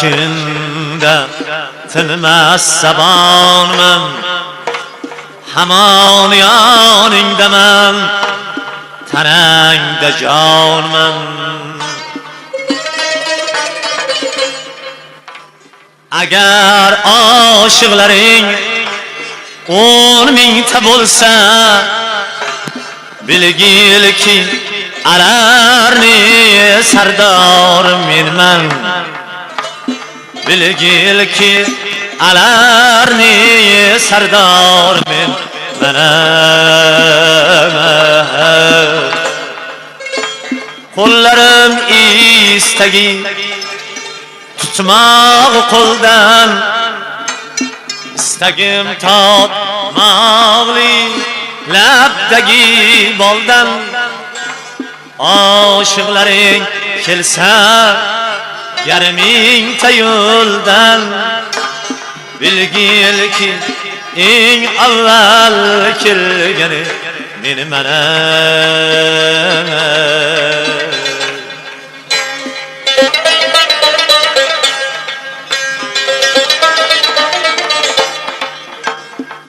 içinde tinmas zabonman hamon yoningdaman tanangda jonman agar oshiqlaring 10 mingta bo'lsa bilgilki alarni sardor menman bilgilki alarni sardor menman qo'llarim istagi tutmoq qo'ldan istagim totmoqli labdagi boldan oshiqlaring kelsa yarmingta yo'ldan bilgilki eng avval kelgani menman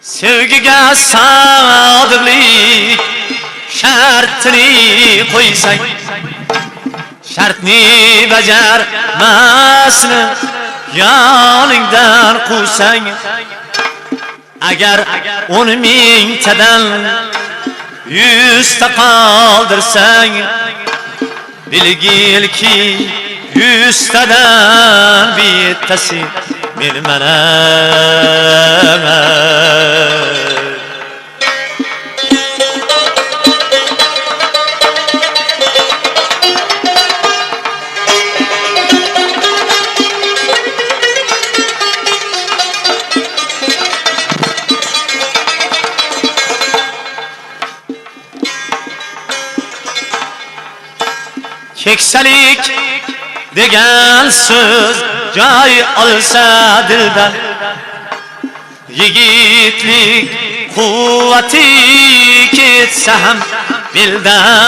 sevgiga sodiqlik shartini qo'ysang shartni bajarmasni yoningdan quvsang agar 10 mingtadan 100 ta qoldirsang bilgilki 100 tadan bittasi menman keksalik degan so'z joy olsa dildan yigitlik quvvati ketsa ham beldan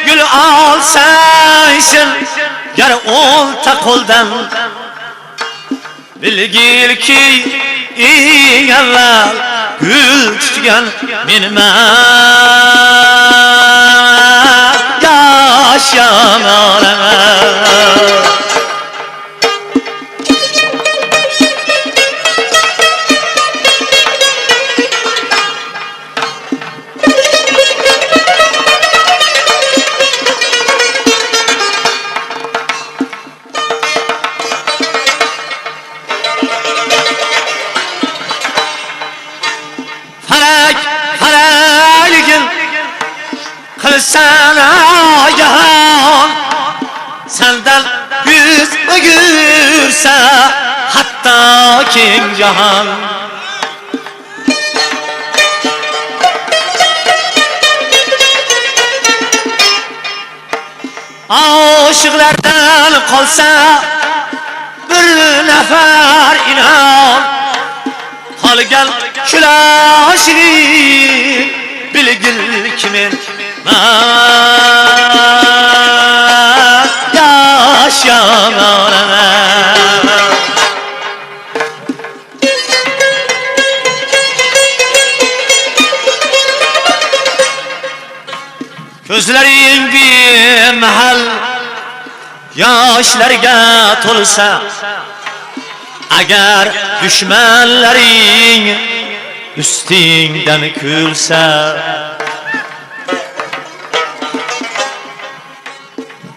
gül alsaysın yar olta qo'ldan bilgilki eng avval gul tutgan menman yashamonaman sana yahan senden yüz ögürse hatta keng jahan aşıklardan qolsa bir nafar inon qolgan shuloshini bilgil kimen yaşamaram Gözlerin bir mahal yoshlarga to'lsa agar düşmanlaring ustingdan kulsa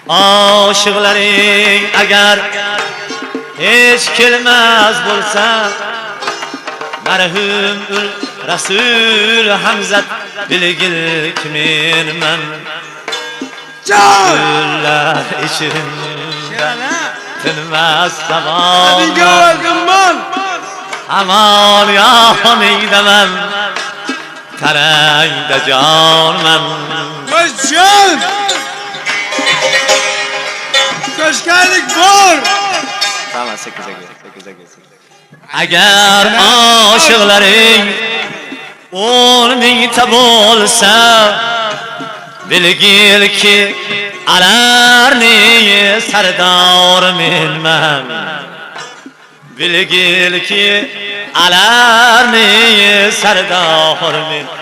oshiqlaring agar hech kelmas bo'lsa marhum Rasul Hamzat bilgil kimenman gullar ichimda tinmas zamon hamon yoningdaman tarangda jonman bor. Tamam, 8. Agar oshiqlaring 10 mingta bo'lsa, bilgilki alarning sardori menman. Bilgilki alarning sardori menman.